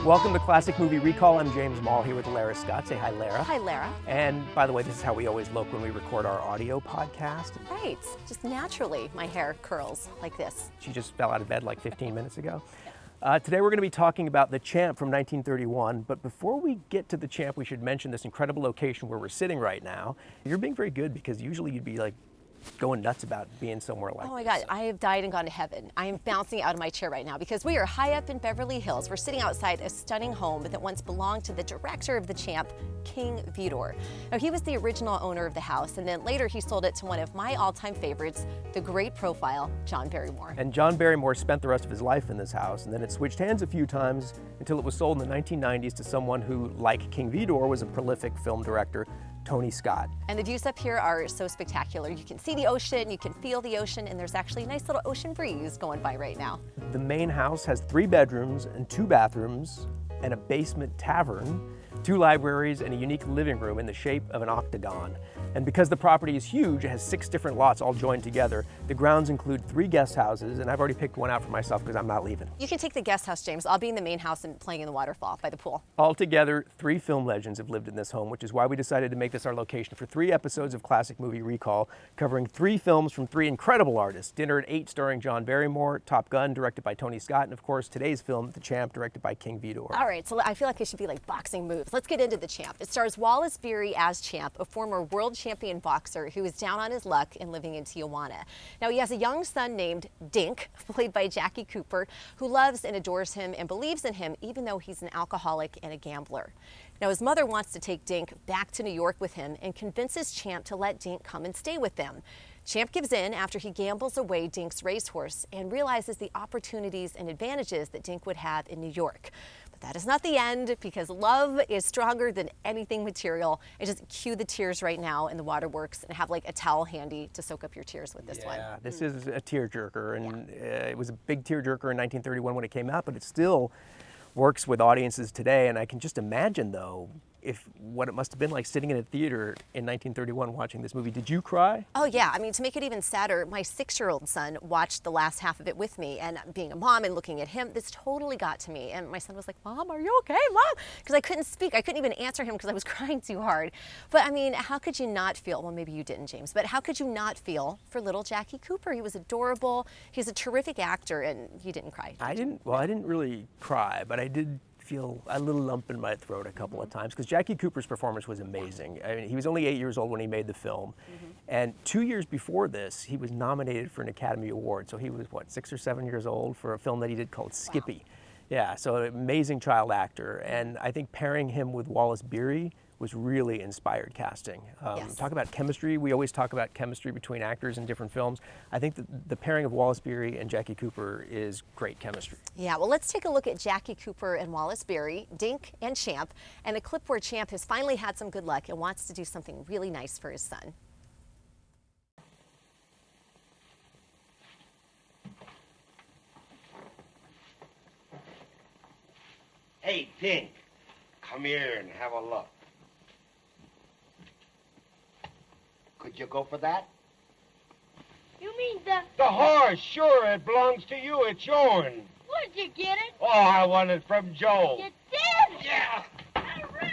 Welcome to Classic Movie Recall. I'm James Mall here with Lara Scott. Say hi, Lara. Hi, Lara. And by the way, this is how we always look when we record our audio podcast. Right, just naturally my hair curls like this. She just fell out of bed like 15 minutes ago. Today we're going to be talking about The Champ from 1931, but before we get to The Champ, we should mention this incredible location where we're sitting right now. You're being very good because usually you'd be like going nuts about being somewhere like this. Oh my God, I have died and gone to heaven. I am bouncing out of my chair right now because we are high up in Beverly Hills. We're sitting outside a stunning home that once belonged to the director of The Champ, King Vidor. Now, he was the original owner of the house, and then later he sold it to one of my all-time favorites, the great profile, John Barrymore. And John Barrymore spent the rest of his life in this house, and then it switched hands a few times until it was sold in the 1990s to someone who, like King Vidor, was a prolific film director, Tony Scott. And the views up here are so spectacular. You can see the ocean, you can feel the ocean, and there's actually a nice little ocean breeze going by right now. The main house has 3 bedrooms and 2 bathrooms and a basement tavern, 2 libraries, and a unique living room in the shape of an octagon. And because the property is huge, it has 6 different lots all joined together. The grounds include 3 guest houses, and I've already picked one out for myself because I'm not leaving. You can take the guest house, James. I'll be in the main house and playing in the waterfall by the pool. Altogether, 3 film legends have lived in this home, which is why we decided to make this our location for 3 episodes of Classic Movie Recall, covering 3 films from 3 incredible artists. Dinner at 8 starring John Barrymore, Top Gun directed by Tony Scott, and of course today's film, The Champ, directed by King Vidor. All right, so I feel like it should be like boxing moves. Let's get into The Champ. It stars Wallace Beery as Champ, a former world champion boxer who is down on his luck and living in Tijuana. Now, he has a young son named Dink, played by Jackie Cooper, who loves and adores him and believes in him even though he's an alcoholic and a gambler. Now, his mother wants to take Dink back to New York with him and convinces Champ to let Dink come and stay with them. Champ gives in after he gambles away Dink's racehorse and realizes the opportunities and advantages that Dink would have in New York. But that is not the end, because love is stronger than anything material. And just cue the tears right now in the waterworks and have like a towel handy to soak up your tears with this one. Yeah, this is a tearjerker, and it was a big tearjerker in 1931 when it came out, but it still works with audiences today. And I can just imagine, though, what it must have been like sitting in a theater in 1931 watching this movie. Did you cry? Oh yeah, I mean, to make it even sadder, my 6-year-old son watched the last half of it with me, and being a mom and looking at him, this totally got to me. And my son was like, "Mom, are you okay, Mom?" Because I couldn't speak. I couldn't even answer him because I was crying too hard. But I mean, how could you not feel, well, maybe you didn't, James, but how could you not feel for little Jackie Cooper? He was adorable. He's a terrific actor, and you didn't cry. I didn't really cry, but I did feel a little lump in my throat a couple of times because Jackie Cooper's performance was amazing. I mean, he was only 8 years old when he made the film. And 2 years before this, he was nominated for an Academy Award. So he was, what, 6 or 7 years old for a film that he did called Skippy. Wow. Yeah, so an amazing child actor. And I think pairing him with Wallace Beery was really inspired casting. Yes. Talk about chemistry. We always talk about chemistry between actors in different films. I think that the pairing of Wallace Beery and Jackie Cooper is great chemistry. Yeah, well, let's take a look at Jackie Cooper and Wallace Beery, Dink and Champ, and a clip where Champ has finally had some good luck and wants to do something really nice for his son. Hey, Dink, come here and have a look. Could you go for that? You mean the... The horse, sure, it belongs to you. It's yours. Where'd you get it? Oh, I won it from Joe. You did? Yeah. Hooray!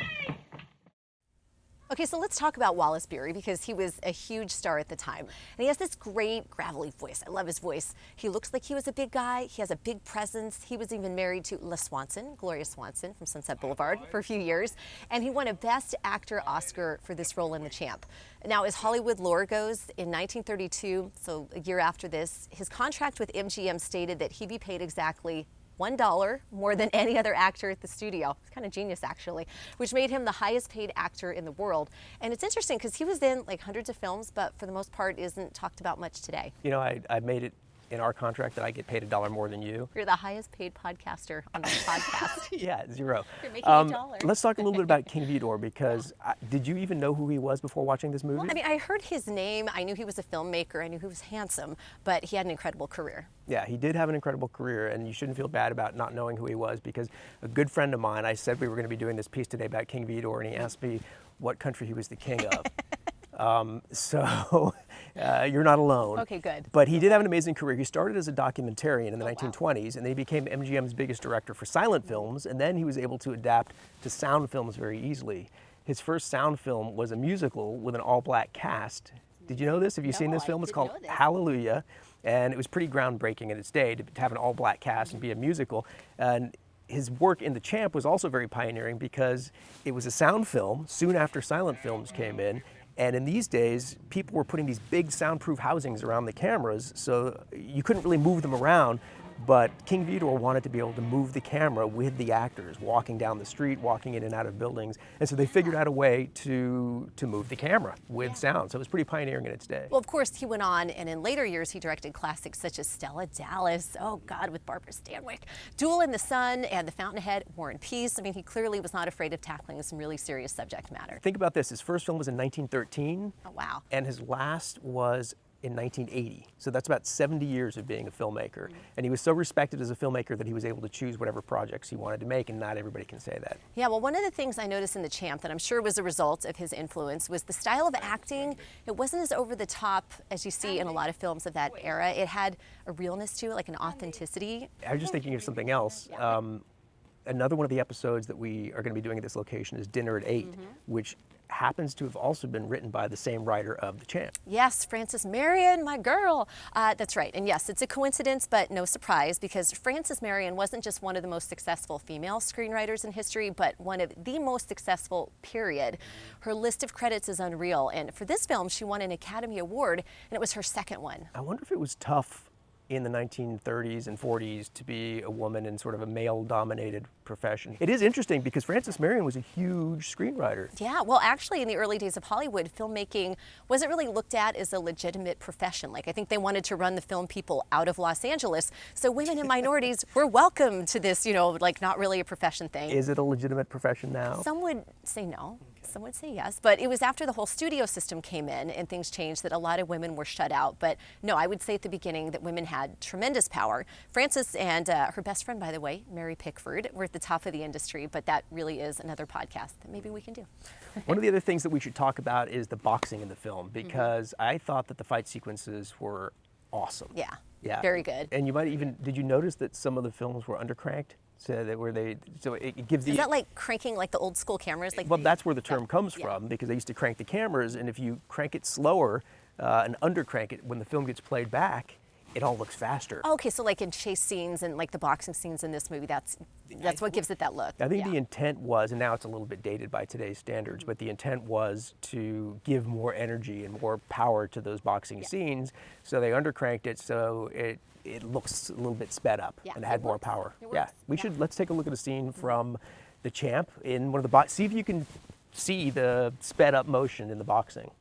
Okay, so let's talk about Wallace Beery because he was a huge star at the time. And he has this great gravelly voice. I love his voice. He looks like he was a big guy. He has a big presence. He was even married to Gloria Swanson from Sunset Boulevard for a few years. And he won a Best Actor Oscar for this role in The Champ. Now, as Hollywood lore goes, in 1932, so a year after this, his contract with MGM stated that he'd be paid exactly $1 more than any other actor at the studio. It's kind of genius, actually, which made him the highest paid actor in the world. And it's interesting because he was in like hundreds of films, but for the most part isn't talked about much today. You know, I made it in our contract that I get paid $1 more than you. You're the highest paid podcaster on this podcast. Yeah, 0. You're making $1. Let's talk a little bit about King Vidor because did you even know who he was before watching this movie? Well, I mean, I heard his name. I knew he was a filmmaker. I knew he was handsome, but he had an incredible career. Yeah, he did have an incredible career, and you shouldn't feel bad about not knowing who he was because a good friend of mine, I said we were going to be doing this piece today about King Vidor, and he asked me what country he was the king of. So You're not alone. Okay, good. But he did have an amazing career. He started as a documentarian in the 1920s, and then he became MGM's biggest director for silent films, and then he was able to adapt to sound films very easily. His first sound film was a musical with an all-black cast. Did you know this? Have you seen this I film? It's didn't called know this. Hallelujah, and it was pretty groundbreaking in its day to have an all-black cast and be a musical. And his work in The Champ was also very pioneering because it was a sound film soon after silent films came in. And in these days, people were putting these big soundproof housings around the cameras, so you couldn't really move them around. But King Vidor wanted to be able to move the camera with the actors, walking down the street, walking in and out of buildings. And so they figured out a way to move the camera with sound. So it was pretty pioneering in its day. Well, of course, he went on, and in later years, he directed classics such as Stella Dallas, oh God, with Barbara Stanwyck, Duel in the Sun, and The Fountainhead, War and Peace. I mean, he clearly was not afraid of tackling some really serious subject matter. Think about this. His first film was in 1913. Oh, wow. And his last was in 1980. So that's about 70 years of being a filmmaker. And he was so respected as a filmmaker that he was able to choose whatever projects he wanted to make, and not everybody can say that. Yeah, well, one of the things I noticed in The Champ that I'm sure was a result of his influence was the style of acting. It wasn't as over the top as you see in a lot of films of that era. It had a realness to it, like an authenticity. I was just thinking of something else. Another one of the episodes that we are going to be doing at this location is Dinner at 8, which happens to have also been written by the same writer of The Champ. Yes, Frances Marion, my girl. That's right. And yes, it's a coincidence, but no surprise, because Frances Marion wasn't just one of the most successful female screenwriters in history, but one of the most successful, period. Her list of credits is unreal. And for this film, she won an Academy Award, and it was her second one. I wonder if it was tough in the 1930s and 40s to be a woman in sort of a male-dominated profession. It is interesting because Frances Marion was a huge screenwriter. Yeah, well, actually, in the early days of Hollywood, filmmaking wasn't really looked at as a legitimate profession. Like, I think they wanted to run the film people out of Los Angeles, so women and minorities were welcome to this, you know, like not really a profession thing. Is it a legitimate profession now? Some would say no. Some would say yes, but it was after the whole studio system came in and things changed that a lot of women were shut out. But no, I would say at the beginning that women had tremendous power. Frances and her best friend, by the way, Mary Pickford, were at the top of the industry, but that really is another podcast that maybe we can do. One of the other things that we should talk about is the boxing in the film, because I thought that the fight sequences were awesome. Yeah, very good. And you might even, did you notice that some of the films were undercranked? So it gives the... Is that like cranking like the old school cameras? Like well, that's where the term comes from, because they used to crank the cameras, and if you crank it slower and undercrank it, when the film gets played back, it all looks faster. Oh, okay, so like in chase scenes and like the boxing scenes in this movie, that's what gives it that look. I think the intent was, and now it's a little bit dated by today's standards, but the intent was to give more energy and more power to those boxing scenes, so they undercranked it so it looks a little bit sped up and had more power. Let's take a look at a scene from The Champ in one of the see if you can see the sped up motion in the boxing.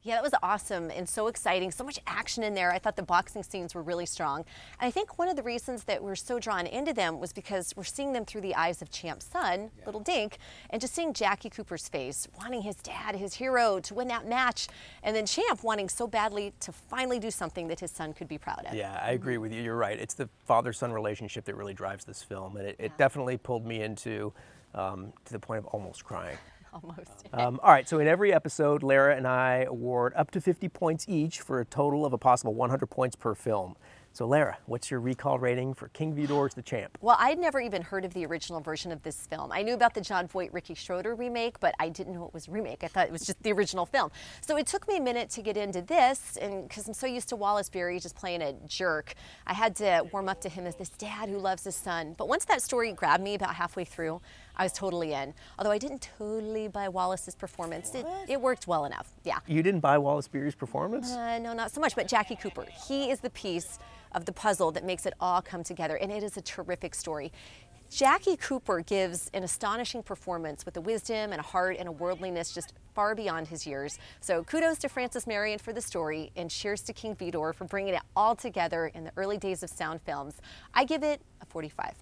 Yeah, that was awesome and so exciting. So much action in there. I thought the boxing scenes were really strong. And I think one of the reasons that we're so drawn into them was because we're seeing them through the eyes of Champ's son, little Dink, and just seeing Jackie Cooper's face, wanting his dad, his hero, to win that match, and then Champ wanting so badly to finally do something that his son could be proud of. Yeah, I agree with you. You're right. It's the father-son relationship that really drives this film, and it definitely pulled me into to the point of almost crying. Almost. All right, so in every episode, Lara and I award up to 50 points each for a total of a possible 100 points per film. So Lara, what's your recall rating for King Vidor's The Champ? Well, I'd never even heard of the original version of this film. I knew about the Jon Voight, Ricky Schroeder remake, but I didn't know it was a remake. I thought it was just the original film. So it took me a minute to get into this, and because I'm so used to Wallace Beery just playing a jerk, I had to warm up to him as this dad who loves his son. But once that story grabbed me about halfway through, I was totally in. Although I didn't totally buy Wallace's performance. It worked well enough, yeah. You didn't buy Wallace Beery's performance? No, not so much, but Jackie Cooper. He is the piece of the puzzle that makes it all come together, and it is a terrific story. Jackie Cooper gives an astonishing performance with a wisdom and a heart and a worldliness just far beyond his years. So kudos to Frances Marion for the story, and cheers to King Vidor for bringing it all together in the early days of sound films. I give it a 45.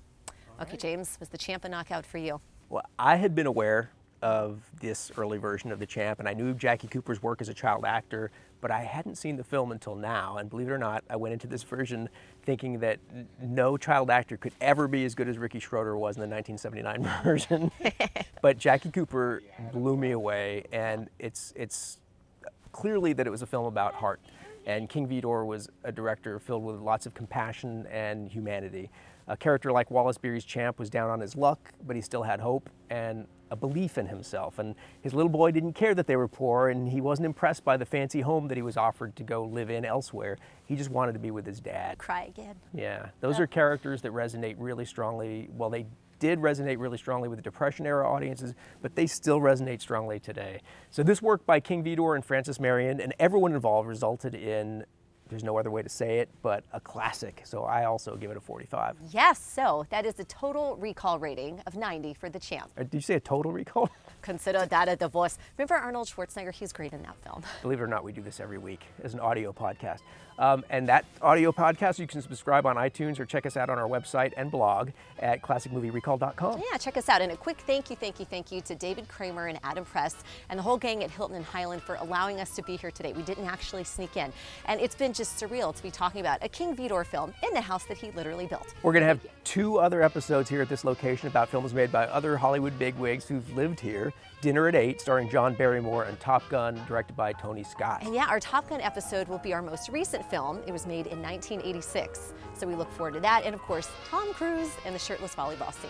Okay, James, was the Champ a knockout for you? Well, I had been aware of this early version of the Champ, and I knew Jackie Cooper's work as a child actor, but I hadn't seen the film until now. And believe it or not, I went into this version thinking that no child actor could ever be as good as Ricky Schroeder was in the 1979 version. But Jackie Cooper blew me away, and it's clearly that it was a film about heart. And King Vidor was a director filled with lots of compassion and humanity. A character like Wallace Beery's Champ was down on his luck, but he still had hope and a belief in himself. And his little boy didn't care that they were poor, and he wasn't impressed by the fancy home that he was offered to go live in elsewhere. He just wanted to be with his dad. Cry again. Yeah, those are characters that resonate really strongly. Well, they did resonate really strongly with the Depression-era audiences, but they still resonate strongly today. So this work by King Vidor and Frances Marion and everyone involved resulted in, there's no other way to say it, but a classic. So I also give it a 45. Yes, so that is a total recall rating of 90 for the Champ. Did you say a total recall? Consider that a divorce. Remember Arnold Schwarzenegger? He's great in that film. Believe it or not, we do this every week as an audio podcast. And that audio podcast, you can subscribe on iTunes or check us out on our website and blog at classicmovierecall.com. Yeah, check us out. And a quick thank you to David Kramer and Adam Press and the whole gang at Hilton and Highland for allowing us to be here today. We didn't actually sneak in. And it's been just surreal to be talking about a King Vidor film in the house that he literally built. We're going to have 2 other episodes here at this location about films made by other Hollywood bigwigs who've lived here. Dinner at 8, starring John Barrymore, and Top Gun, directed by Tony Scott. And yeah, our Top Gun episode will be our most recent film. It was made in 1986. So we look forward to that. And of course, Tom Cruise and the shirtless volleyball scene.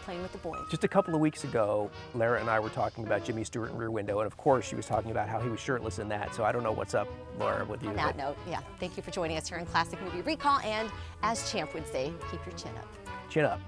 Playing with the boys. Just a couple of weeks ago, Lara and I were talking about Jimmy Stewart in Rear Window, and of course she was talking about how he was shirtless in that, so I don't know what's up, Lara, with you. On that note, yeah, thank you for joining us here on Classic Movie Recall, and as Champ would say, keep your chin up. Chin up.